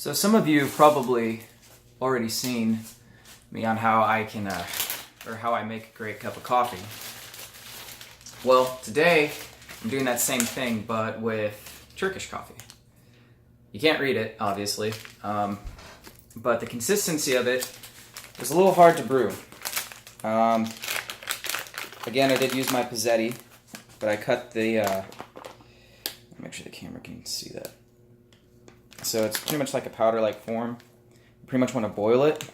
So some of you have probably already seen me on how I can, or how I make a great cup of coffee. Well, today I'm doing that same thing, but with Turkish coffee. You can't read it, obviously, but the consistency of it is a little hard to brew. Again, I did use my pizzetti, but I cut the, make sure the camera can see that. So it's pretty much like a powder-like form. You pretty much want to boil it.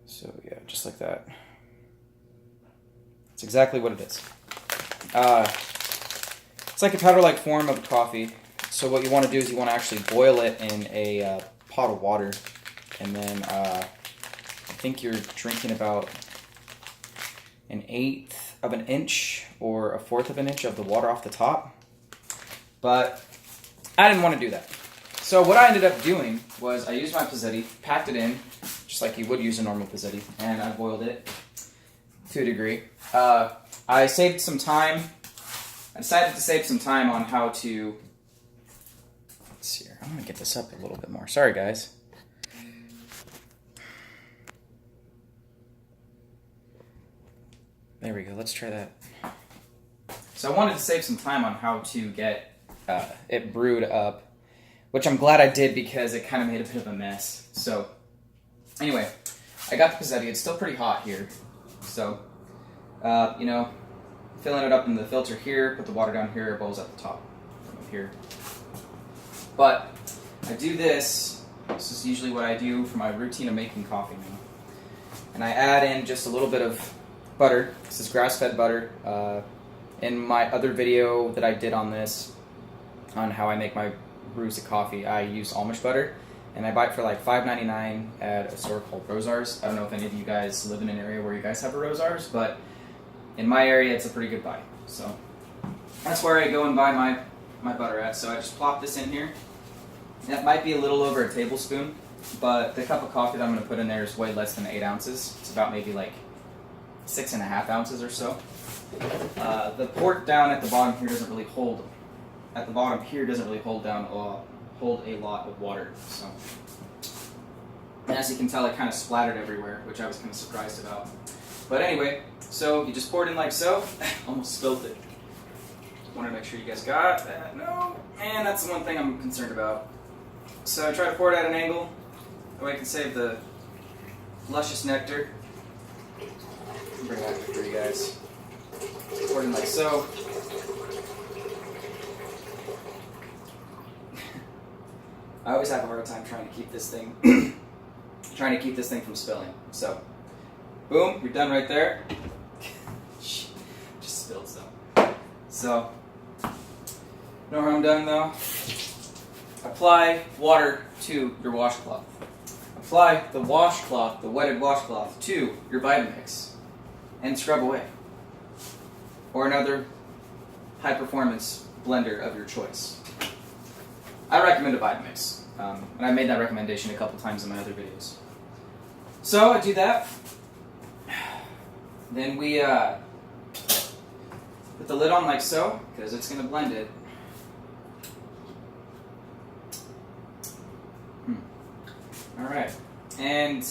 So yeah, just like that. That's exactly what it is. It's like a powder-like form of coffee. So what you want to do is you want to actually boil it in a pot of water. And then I think you're drinking about 1/8 of an inch or 1/4 of an inch of the water off the top. But I didn't want to do that. So what I ended up doing was I used my pizzetti, packed it in, just like you would use a normal pizzetti, and I boiled it to a degree. I saved some time. I decided to save some time on how to... Let's see here. I'm going to get this up a little bit more. Sorry, guys. There we go. Let's try that. So I wanted to save some time on how to get it brewed up, which I'm glad I did because it kind of made a bit of a mess. So anyway, I got the pizzetti. It's still pretty hot here. So, you know, filling it up in the filter here, put the water down here, it bowls at the top from up here. But I do this. This is usually what I do for my routine of making coffee now. And I add in just a little bit of butter. This is grass-fed butter. In my other video that I did on this, on how I make my brews of coffee, I use Amish butter, and I buy it for like $5.99 at a store called Rosar's. I don't know if any of you guys live in an area where you guys have a Rosar's, but in my area it's a pretty good buy. So that's where I go and buy my butter at. So I just plop this in here. That might be a little over a tablespoon, but the cup of coffee that I'm going to put in there is way less than 8 ounces. It's about maybe like 6.5 ounces or so. The port down at the bottom here doesn't really hold. At the bottom here doesn't really hold a lot of water. So, and as you can tell, it kind of splattered everywhere, which I was kind of surprised about. But anyway, so you just pour it in like so. Almost spilled it. Wanted to make sure you guys got that. No, and that's the one thing I'm concerned about. So I try to pour it at an angle, that way I can save the luscious nectar. Bring that for you guys. Pour it in like so. I always have a hard time trying to keep this thing from spilling. So, boom, you're done right there. Just spilled some. So, know where I'm done though? Apply water to your washcloth. Apply the washcloth, the wetted washcloth, to your Vitamix and scrub away. Or another high performance blender of your choice. I recommend a Vitamix, and I made that recommendation a couple times in my other videos. So I do that. Then we put the lid on like so, because it's going to blend it. Alright, and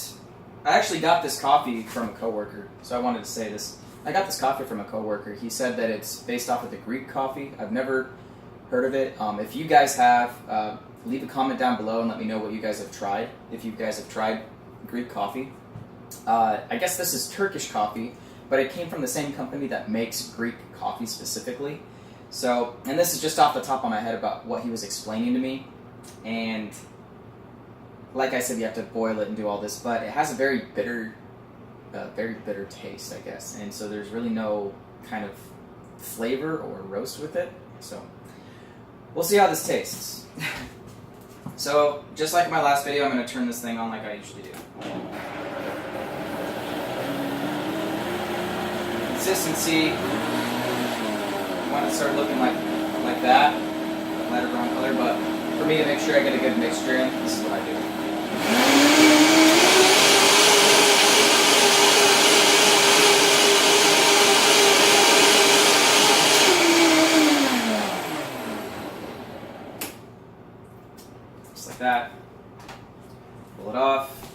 I actually got this coffee from a coworker, so I wanted to say this. I got this coffee from a coworker. He said that it's based off of the Greek coffee. I've never heard of it. If you guys have, leave a comment down below and let me know what you guys have tried. If you guys have tried Greek coffee. I guess this is Turkish coffee, but it came from the same company that makes Greek coffee specifically. So, and this is just off the top of my head about what he was explaining to me. And like I said, you have to boil it and do all this, but it has a very bitter taste, I guess. And so there's really no kind of flavor or roast with it. So we'll see how this tastes. So, just like in my last video, I'm going to turn this thing on like I usually do. Consistency, I want it to start looking like that, lighter brown color, but for me to make sure I get a good mixture in, this is what I do. just like that. Pull it off.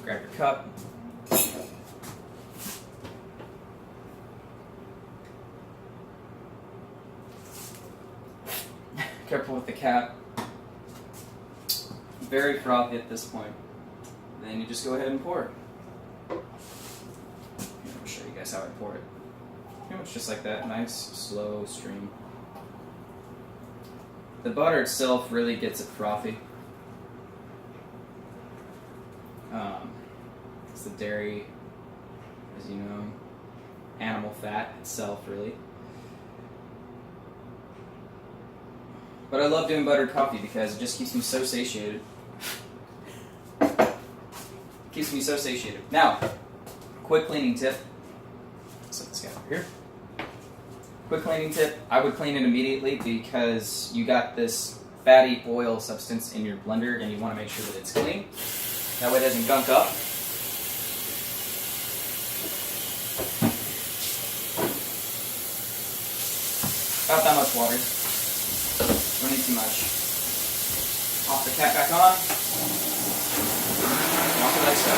Grab your cup. Careful with the cap. Very frothy at this point. Then you just go ahead and pour it. I'll show you guys how I pour it. Pretty much just like that. Nice, slow stream. The butter itself really gets it frothy. It's the dairy, as you know, animal fat itself, really. But I love doing buttered coffee because it just keeps me so satiated. Keeps me so satiated. Now, quick cleaning tip. Set this guy over here. Quick cleaning tip. I would clean it immediately because you got this fatty oil substance in your blender and you want to make sure that it's clean. That way it doesn't gunk up. About that much water. Don't need too much. Pop the cap back on. Walk it like so.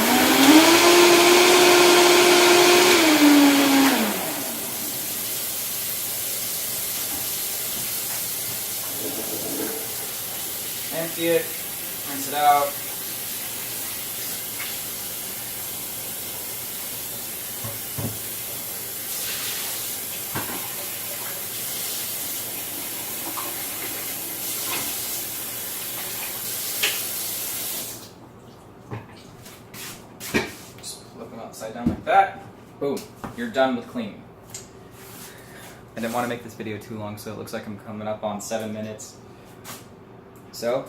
Empty it. Rinse it out. Upside down like that. Boom. You're done with cleaning. I didn't want to make this video too long, so it looks like I'm coming up on 7 minutes. So,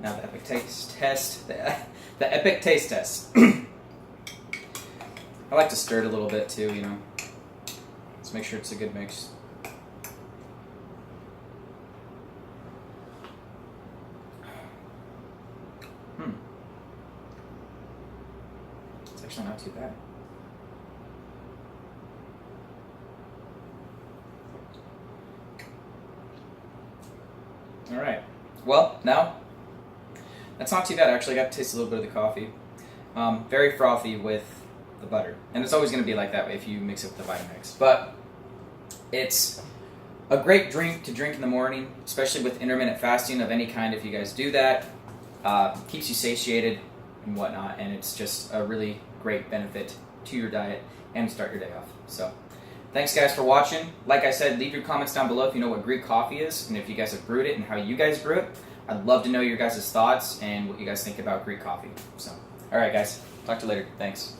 now the epic taste test. The epic taste test. I like to stir it a little bit too, you know. Let's make sure it's a good mix. It's actually not too bad. All right. Well, now that's not too bad. Actually, I got to taste a little bit of the coffee. Very frothy with the butter, and it's always going to be like that if you mix it with the Vitamix. But it's a great drink to drink in the morning, especially with intermittent fasting of any kind. If you guys do that, keeps you satiated and whatnot, and it's just a really great benefit to your diet and start your day off. So thanks guys for watching. Like I said, leave your comments down below if you know what Greek coffee is and if you guys have brewed it and how you guys brew it. I'd love to know your guys' thoughts and what you guys think about Greek coffee. So, alright guys, talk to you later. Thanks.